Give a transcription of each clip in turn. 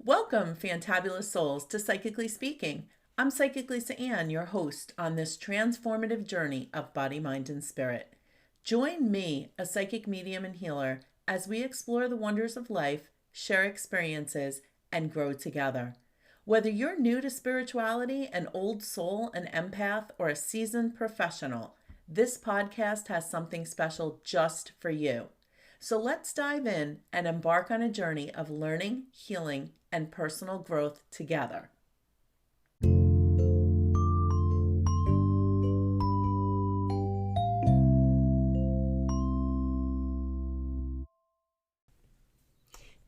Welcome, fantabulous souls, to Psychically Speaking. I'm Psychic Lisa Ann, your host on this transformative journey of body, mind, and spirit. Join me, a psychic medium and healer, as we explore the wonders of life, share experiences, and grow together. Whether you're new to spirituality, an old soul, an empath, or a seasoned professional, this podcast has something special just for you. So let's dive in and embark on a journey of learning, healing, and personal growth together.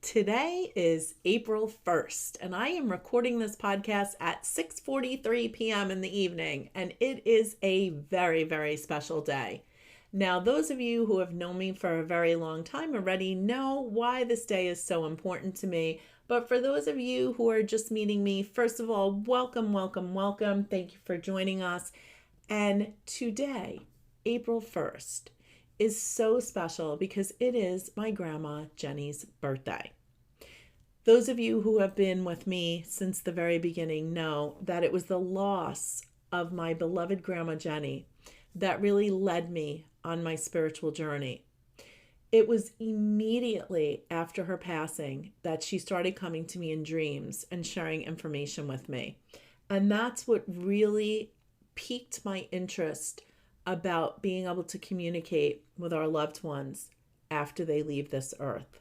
Today is April 1st, and I am recording this podcast at 6:43 p.m. in the evening, and it is a very, very special day. Now, those of you who have known me for a very long time already know why this day is so important to me. But for those of you who are just meeting me, first of all, welcome, welcome, welcome. Thank you for joining us. And today, April 1st, is so special because it is my grandma Jenny's birthday. Those of you who have been with me since the very beginning know that it was the loss of my beloved grandma Jenny that really led me on my spiritual journey. It was immediately after her passing that she started coming to me in dreams and sharing information with me. And that's what really piqued my interest about being able to communicate with our loved ones after they leave this earth.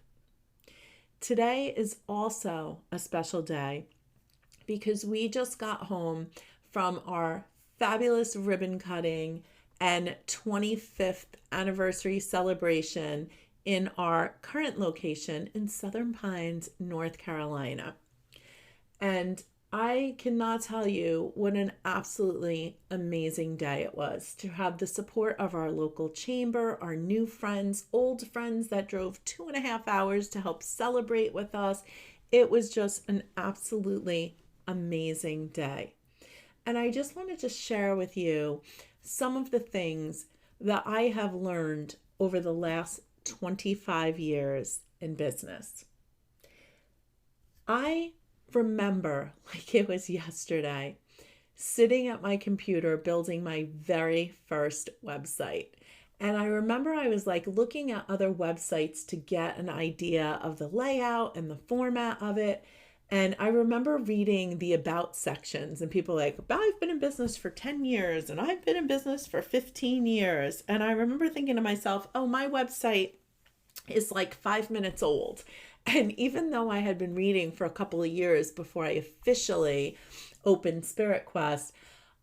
Today is also a special day because we just got home from our fabulous ribbon cutting and 25th anniversary celebration in our current location in Southern Pines, North Carolina. And I cannot tell you what an absolutely amazing day it was to have the support of our local chamber, our new friends, old friends that drove 2.5 hours to help celebrate with us. It was just an absolutely amazing day. And I just wanted to share with you some of the things that I have learned over the last 25 years in business. I remember, like it was yesterday, sitting at my computer building my very first website. And I remember I was like looking at other websites to get an idea of the layout and the format of it. And I remember reading the about sections and people like, I've been in business for 10 years and I've been in business for 15 years. And I remember thinking to myself, oh, my website is like 5 minutes old. And even though I had been reading for a couple of years before I officially opened Spiritquest,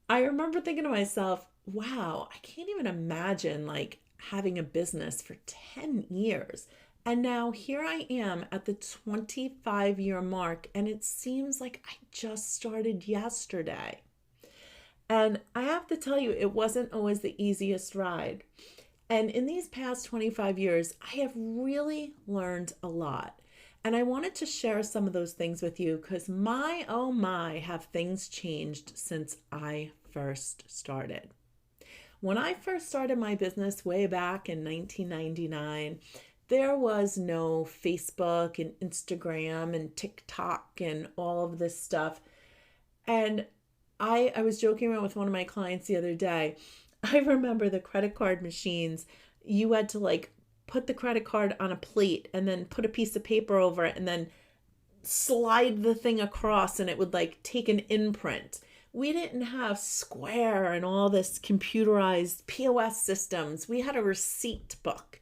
I remember thinking to myself, wow, I can't even imagine like having a business for 10 years. And now here I am at the 25-year mark, and it seems like I just started yesterday. And I have to tell you, it wasn't always the easiest ride. And in these past 25 years, I have really learned a lot. And I wanted to share some of those things with you because my, oh my, have things changed since I first started. When I first started my business way back in 1999, there was no Facebook and Instagram and TikTok and all of this stuff. And I was joking around with one of my clients the other day. I remember the credit card machines. You had to like put the credit card on a plate and then put a piece of paper over it and then slide the thing across and it would like take an imprint. We didn't have Square and all this computerized POS systems. We had a receipt book.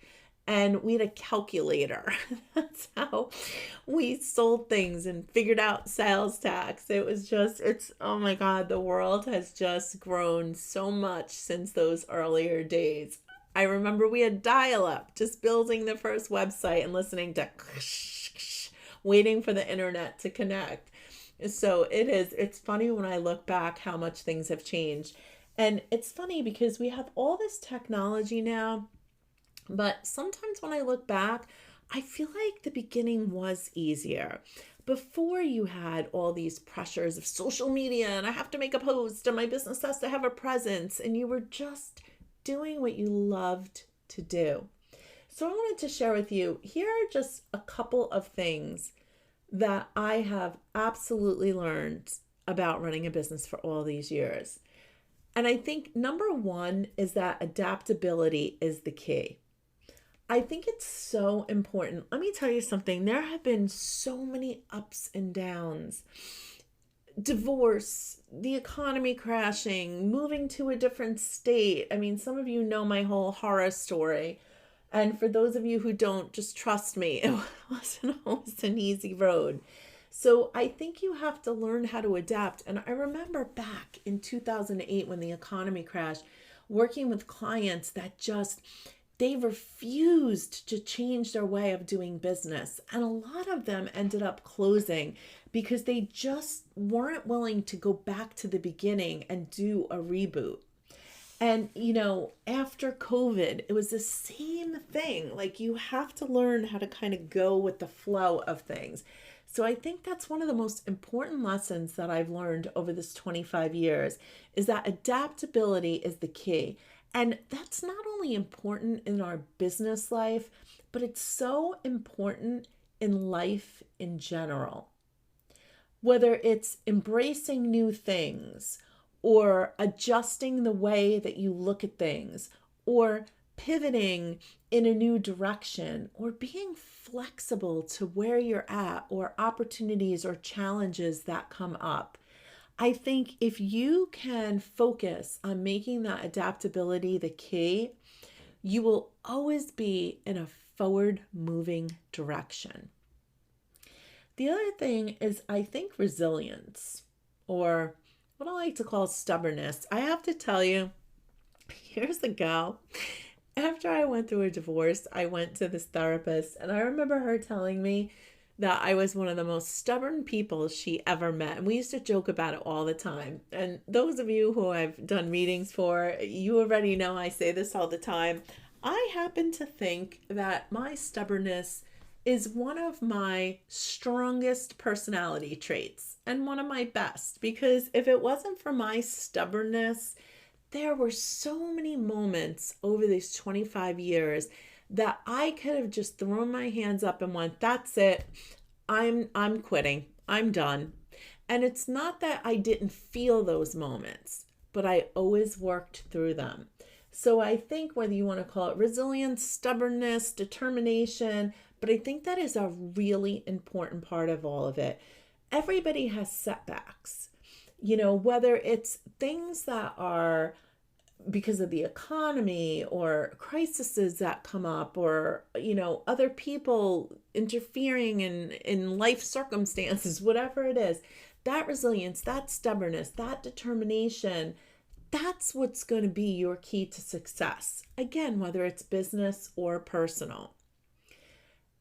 And we had a calculator. That's how we sold things and figured out sales tax. It was just, oh my God, the world has just grown so much since those earlier days. I remember we had dial-up, just building the first website and listening to waiting for the internet to connect. So it's funny when I look back how much things have changed. And it's funny because we have all this technology now. But sometimes when I look back, I feel like the beginning was easier. Before you had all these pressures of social media and I have to make a post and my business has to have a presence and you were just doing what you loved to do. So I wanted to share with you, here are just a couple of things that I have absolutely learned about running a business for all these years. And I think number one is that adaptability is the key. I think it's so important. Let me tell you something. There have been so many ups and downs. Divorce, the economy crashing, moving to a different state. I mean, some of you know my whole horror story. And for those of you who don't, just trust me, it wasn't always an easy road. So I think you have to learn how to adapt. And I remember back in 2008 when the economy crashed, working with clients that just, they refused to change their way of doing business. And a lot of them ended up closing because they just weren't willing to go back to the beginning and do a reboot. And, after COVID, it was the same thing. Like, you have to learn how to kind of go with the flow of things. So I think that's one of the most important lessons that I've learned over this 25 years is that adaptability is the key. And that's not only important in our business life, but it's so important in life in general. Whether it's embracing new things, or adjusting the way that you look at things, or pivoting in a new direction, or being flexible to where you're at, or opportunities or challenges that come up. I think if you can focus on making that adaptability the key, you will always be in a forward moving direction. The other thing is, I think, resilience, or what I like to call stubbornness. I have to tell you, years ago, after I went through a divorce, I went to this therapist, and I remember her telling me that I was one of the most stubborn people she ever met. And we used to joke about it all the time. And those of you who I've done readings for, you already know I say this all the time. I happen to think that my stubbornness is one of my strongest personality traits and one of my best, because if it wasn't for my stubbornness, there were so many moments over these 25 years that I could have just thrown my hands up and went, that's it. I'm quitting. I'm done. And it's not that I didn't feel those moments, but I always worked through them. So I think whether you want to call it resilience, stubbornness, determination, but I think that is a really important part of all of it. Everybody has setbacks, whether it's things that are because of the economy or crises that come up, or, other people interfering in life circumstances, whatever it is, that resilience, that stubbornness, that determination, that's what's going to be your key to success. Again, whether it's business or personal.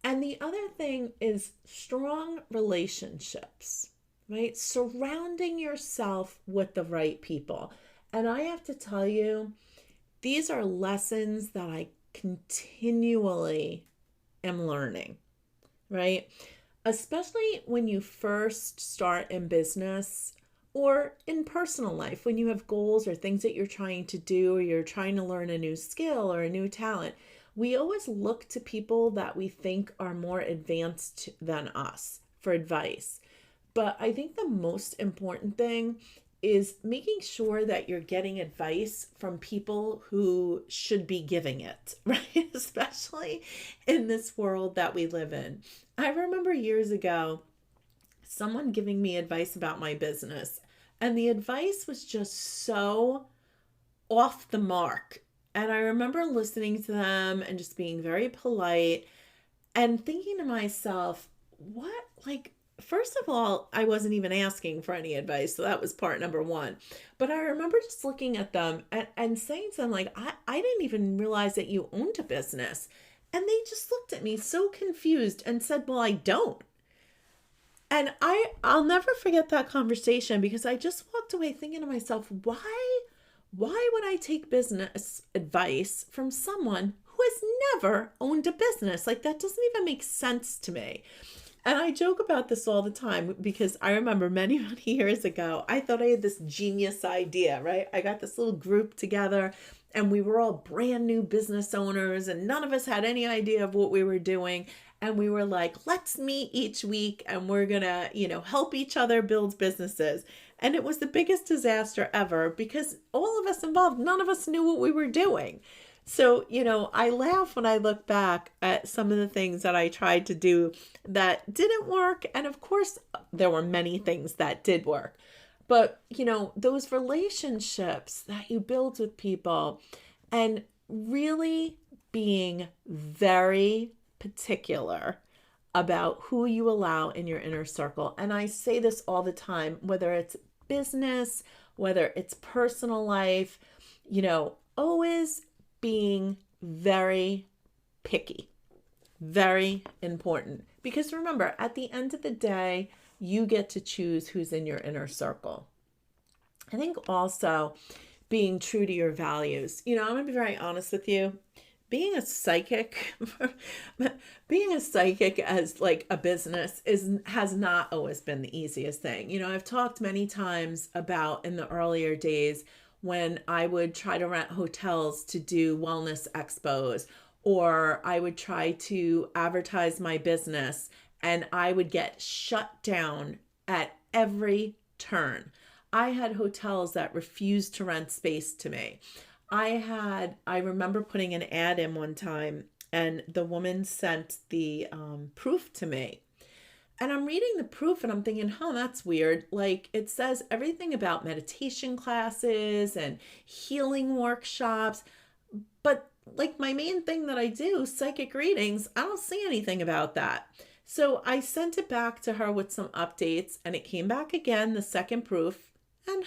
And the other thing is strong relationships, right? Surrounding yourself with the right people. And I have to tell you, these are lessons that I continually am learning, right? Especially when you first start in business or in personal life, when you have goals or things that you're trying to do, or you're trying to learn a new skill or a new talent. We always look to people that we think are more advanced than us for advice. But I think the most important thing is making sure that you're getting advice from people who should be giving it, right? Especially in this world that we live in. I remember years ago, someone giving me advice about my business, and the advice was just so off the mark. And I remember listening to them and just being very polite and thinking to myself, first of all, I wasn't even asking for any advice. So that was part number one. But I remember just looking at them and saying to them, I didn't even realize that you owned a business. And they just looked at me so confused and said, well, I don't. And I'll never forget that conversation, because I just walked away thinking to myself, why would I take business advice from someone who has never owned a business? That doesn't even make sense to me. And I joke about this all the time, because I remember many, many years ago, I thought I had this genius idea, right? I got this little group together and we were all brand new business owners and none of us had any idea of what we were doing. And we were like, let's meet each week and we're going to, help each other build businesses. And it was the biggest disaster ever because all of us involved, none of us knew what we were doing. So, I laugh when I look back at some of the things that I tried to do that didn't work. And of course, there were many things that did work. But, those relationships that you build with people and really being very particular about who you allow in your inner circle. And I say this all the time, whether it's business, whether it's personal life, always being very picky, very important. Because remember, at the end of the day, you get to choose who's in your inner circle. I think also being true to your values. I'm going to be very honest with you. Being a psychic as like a business has not always been the easiest thing. I've talked many times about in the earlier days when I would try to rent hotels to do wellness expos, or I would try to advertise my business and I would get shut down at every turn. I had hotels that refused to rent space to me. I remember putting an ad in one time and the woman sent the proof to me. And I'm reading the proof and I'm thinking, that's weird. Like it says everything about meditation classes and healing workshops. But like my main thing that I do, psychic readings, I don't see anything about that. So I sent it back to her with some updates and it came back again, the second proof. And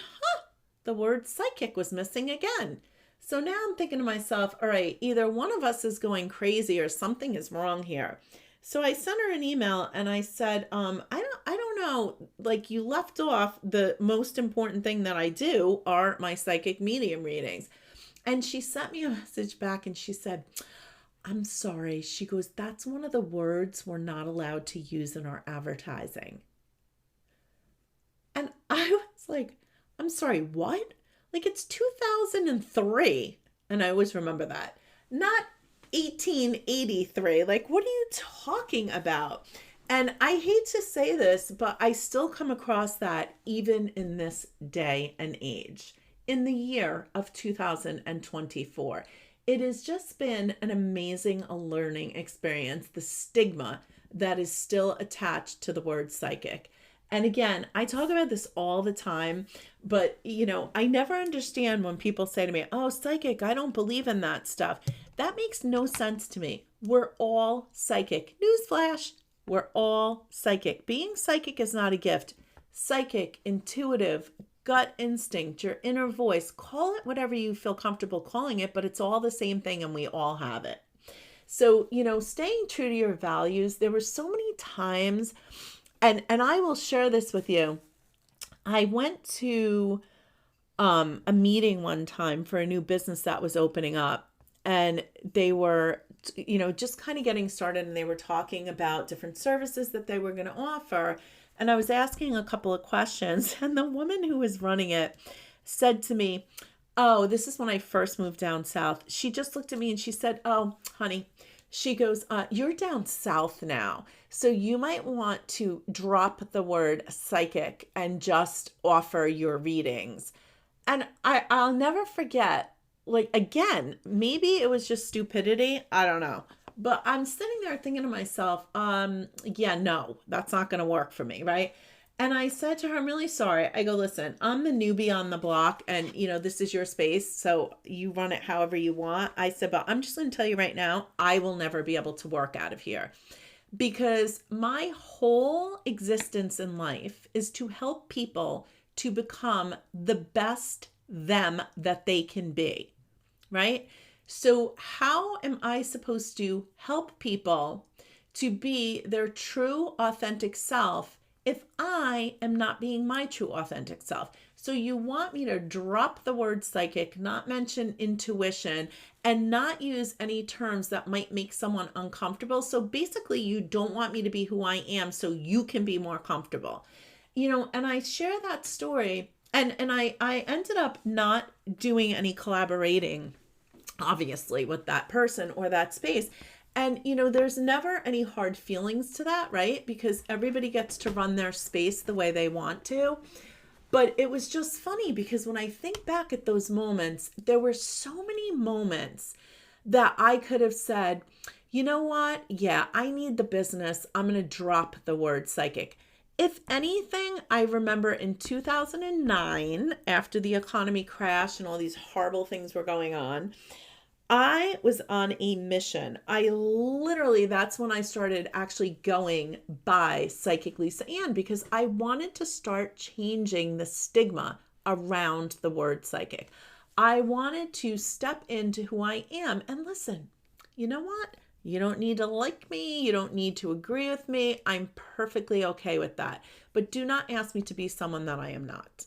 the word psychic was missing again. So now I'm thinking to myself, all right, either one of us is going crazy or something is wrong here. So I sent her an email and I said, I don't know, like you left off the most important thing that I do are my psychic medium readings. And she sent me a message back and she said, I'm sorry. She goes, that's one of the words we're not allowed to use in our advertising. And I was like, I'm sorry, what? Like it's 2003. And I always remember that. Not 1883. Like, what are you talking about? And I hate to say this, but I still come across that even in this day and age, in the year of 2024. It has just been an amazing learning experience, the stigma that is still attached to the word psychic. And again, I talk about this all the time, but I never understand when people say to me, oh, psychic, I don't believe in that stuff. That makes no sense to me. We're all psychic. Newsflash, we're all psychic. Being psychic is not a gift. Psychic, intuitive, gut instinct, your inner voice, call it whatever you feel comfortable calling it, but it's all the same thing and we all have it. So, staying true to your values, there were so many times, and I will share this with you. I went to a meeting one time for a new business that was opening up, and they were, just kind of getting started, and they were talking about different services that they were going to offer. And I was asking a couple of questions, and the woman who was running it said to me, oh, this is when I first moved down south. She just looked at me and she said, oh, honey, she goes, you're down south now, so you might want to drop the word psychic and just offer your readings. And I'll never forget, like, again, maybe it was just stupidity. I don't know. But I'm sitting there thinking to myself, yeah, no, that's not going to work for me, right? And I said to her, I'm really sorry. I go, listen, I'm the newbie on the block and, this is your space. So you run it however you want. I said, but I'm just going to tell you right now, I will never be able to work out of here because my whole existence in life is to help people to become the best them that they can be, right? So how am I supposed to help people to be their true, authentic self if I am not being my true, authentic self? So you want me to drop the word psychic, not mention intuition, and not use any terms that might make someone uncomfortable. So basically, you don't want me to be who I am so you can be more comfortable. And I share that story, and I ended up not doing any collaborating, obviously, with that person or that space. And, you know, there's never any hard feelings to that, right? Because everybody gets to run their space the way they want to. But it was just funny because when I think back at those moments, there were so many moments that I could have said, you know what? Yeah, I need the business. I'm going to drop the word psychic. If anything, I remember in 2009, after the economy crashed and all these horrible things were going on, I was on a mission. I literally, that's when I started actually going by Psychic Lisa Ann, because I wanted to start changing the stigma around the word psychic. I wanted to step into who I am. And listen, you know what? You don't need to like me. You don't need to agree with me. I'm perfectly okay with that. But do not ask me to be someone that I am not.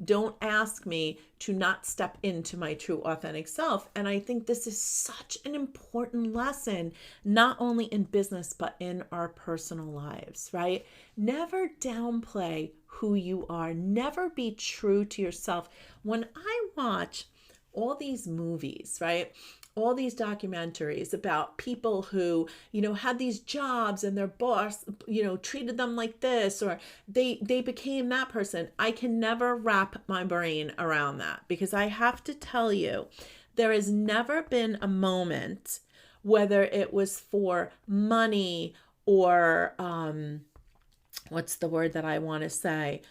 Don't ask me to not step into my true authentic self. And I think this is such an important lesson, not only in business, but in our personal lives, right? Never downplay who you are. Never be true to yourself. When I watch all these movies, right? All these documentaries about people who, you know, had these jobs and their boss, you know, treated them like this, or they became that person. I can never wrap my brain around that, because I have to tell you, there has never been a moment, whether it was for money or what's the word that I want to say?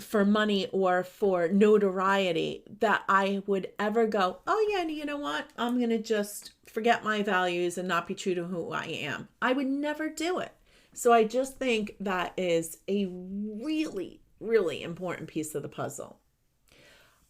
For money or for notoriety, that I would ever go, oh yeah, you know what? I'm going to just forget my values and not be true to who I am. I would never do it. So I just think that is a really, really important piece of the puzzle.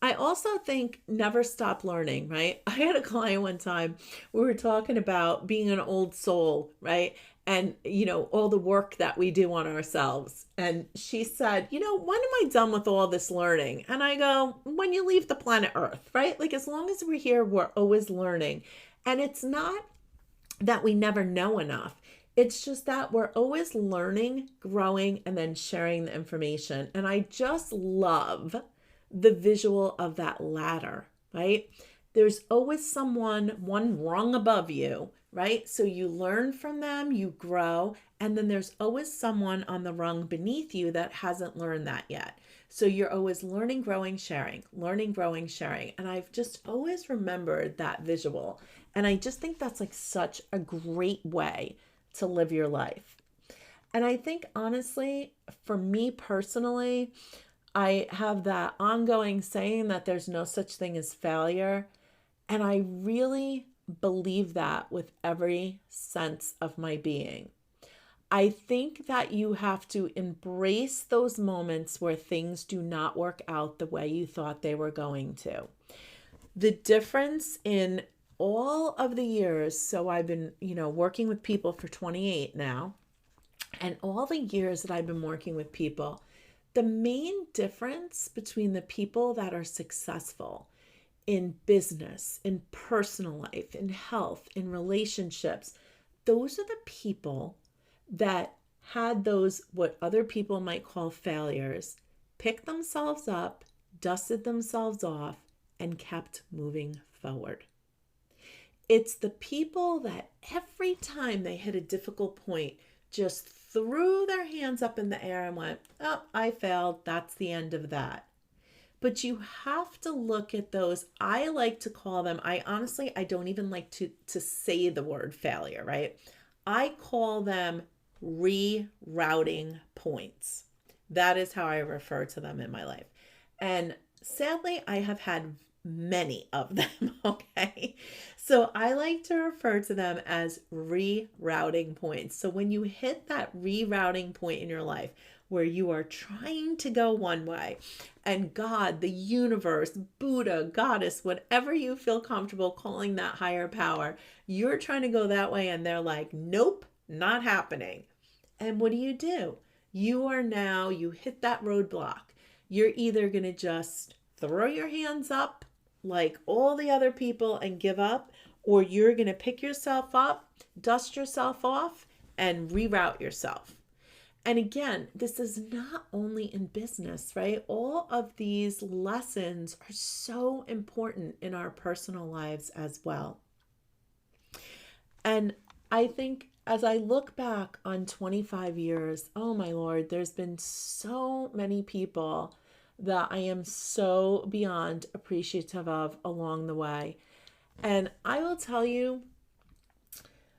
I also think never stop learning, right? I had a client one time, we were talking about being an old soul, right? And, you know, all the work that we do on ourselves. And she said, you know, when am I done with all this learning? And I go, when you leave the planet Earth, right? Like, as long as we're here, we're always learning. And it's not that we never know enough. It's just that we're always learning, growing, and then sharing the information. And I just love the visual of that ladder, right? There's always someone one rung above you, right? So you learn from them, you grow, and then there's always someone on the rung beneath you that hasn't learned that yet. So you're always learning, growing, sharing, learning, growing, sharing. And I've just always remembered that visual. And I just think that's like such a great way to live your life. And I think honestly, for me personally, I have that ongoing saying that there's no such thing as failure. And I really believe that with every sense of my being. I think that you have to embrace those moments where things do not work out the way you thought they were going to. The difference in all of the years, so I've been, you know, working with people for 28 now, and all the years that I've been working with people, the main difference between the people that are successful in business, in personal life, in health, in relationships, those are the people that had those, what other people might call failures, picked themselves up, dusted themselves off, and kept moving forward. It's the people that every time they hit a difficult point, just threw their hands up in the air and went, oh, I failed. That's the end of that. But you have to look at those. I like to call them, I don't even like to say the word failure, right? I call them rerouting points. That is how I refer to them in my life. And sadly, I have had many of them, okay? So I like to refer to them as rerouting points. So when you hit that rerouting point in your life where you are trying to go one way, and God, the universe, Buddha, goddess, whatever you feel comfortable calling that higher power, you're trying to go that way and they're like, nope, not happening. And what do? You hit that roadblock. You're either going to just throw your hands up like all the other people and give up, or you're going to pick yourself up, dust yourself off, and reroute yourself. And again, this is not only in business, right? All of these lessons are so important in our personal lives as well. And I think as I look back on 25 years, oh my Lord, there's been so many people that I am so beyond appreciative of along the way. And I will tell you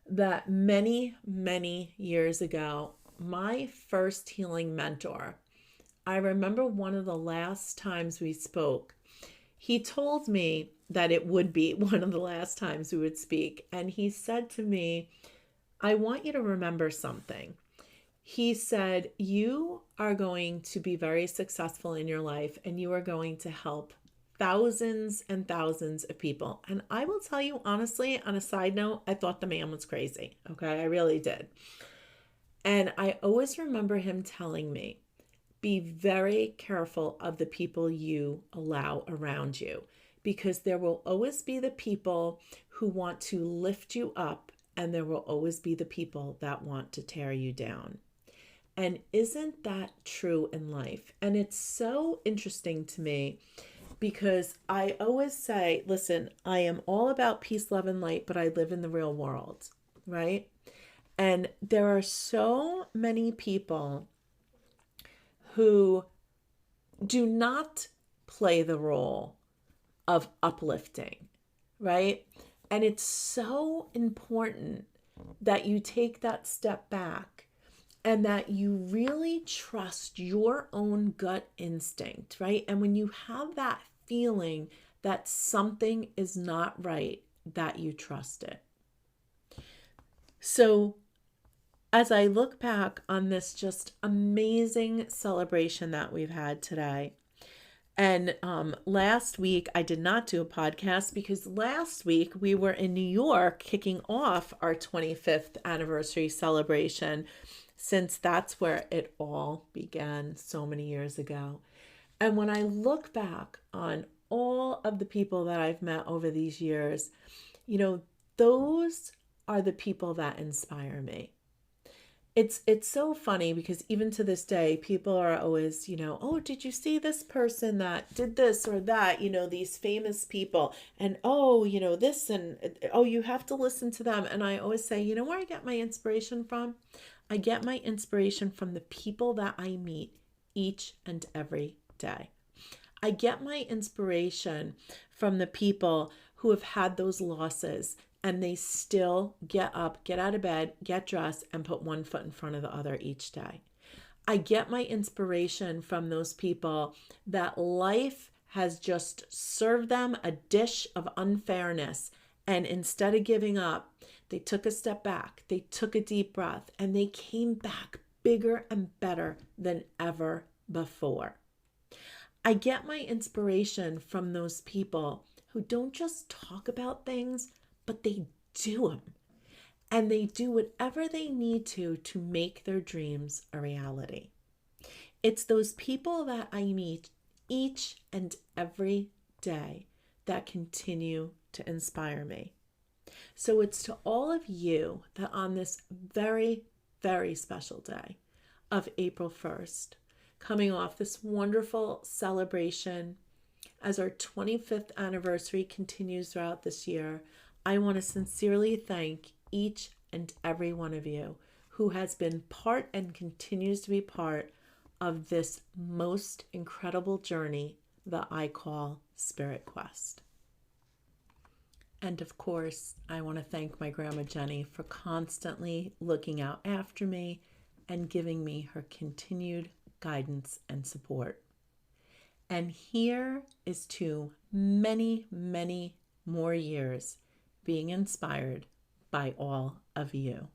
that many, many years ago, my first healing mentor, I remember one of the last times we spoke, he told me that it would be one of the last times we would speak. And he said to me, I want you to remember something. He said, you are going to be very successful in your life and you are going to help thousands and thousands of people. And I will tell you honestly, on a side note, I thought the man was crazy. Okay, I really did. And I always remember him telling me, be very careful of the people you allow around you, because there will always be the people who want to lift you up, and there will always be the people that want to tear you down. And isn't that true in life? And it's so interesting to me because I always say, listen, I am all about peace, love, and light, but I live in the real world, right? And there are so many people who do not play the role of uplifting, right? And it's so important that you take that step back and that you really trust your own gut instinct, right? And when you have that feeling that something is not right, that you trust it. So as I look back on this just amazing celebration that we've had today, and last week I did not do a podcast because last week we were in New York kicking off our 25th anniversary celebration, since that's where it all began so many years ago. And when I look back on all of the people that I've met over these years, those are the people that inspire me. It's so funny because even to this day, people are always, oh, did you see this person that did this or that, these famous people, and oh, this, and oh, you have to listen to them. And I always say, where I get my inspiration from? I get my inspiration from the people that I meet each and every day. I get my inspiration from the people who have had those losses and they still get up, get out of bed, get dressed, and put one foot in front of the other each day. I get my inspiration from those people that life has just served them a dish of unfairness. And instead of giving up, they took a step back, they took a deep breath, and they came back bigger and better than ever before. I get my inspiration from those people who don't just talk about things, but they do them. And they do whatever they need to make their dreams a reality. It's those people that I meet each and every day that continue to inspire me. So it's to all of you that on this very, very special day of April 1st, coming off this wonderful celebration as our 25th anniversary continues throughout this year, I want to sincerely thank each and every one of you who has been part and continues to be part of this most incredible journey that I call Spiritquest. And of course, I want to thank my Grandma Jenny for constantly looking out after me and giving me her continued guidance and support. And here is to many, many more years being inspired by all of you.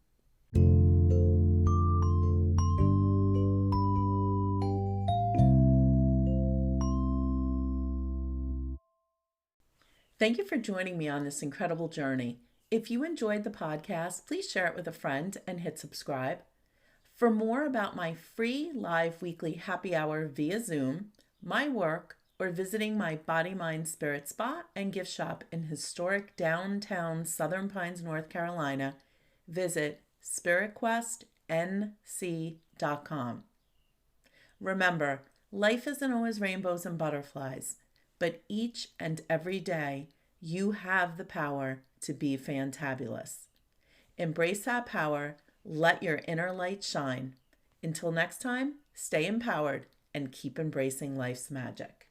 Thank you for joining me on this incredible journey. If you enjoyed the podcast, please share it with a friend and hit subscribe. For more about my free live weekly happy hour via Zoom, my work, or visiting my Body, Mind, Spirit spa and gift shop in historic downtown Southern Pines, North Carolina, visit spiritquestnc.com. Remember, life isn't always rainbows and butterflies, but each and every day you have the power to be fantabulous. Embrace that power. Let your inner light shine. Until next time, stay empowered and keep embracing life's magic.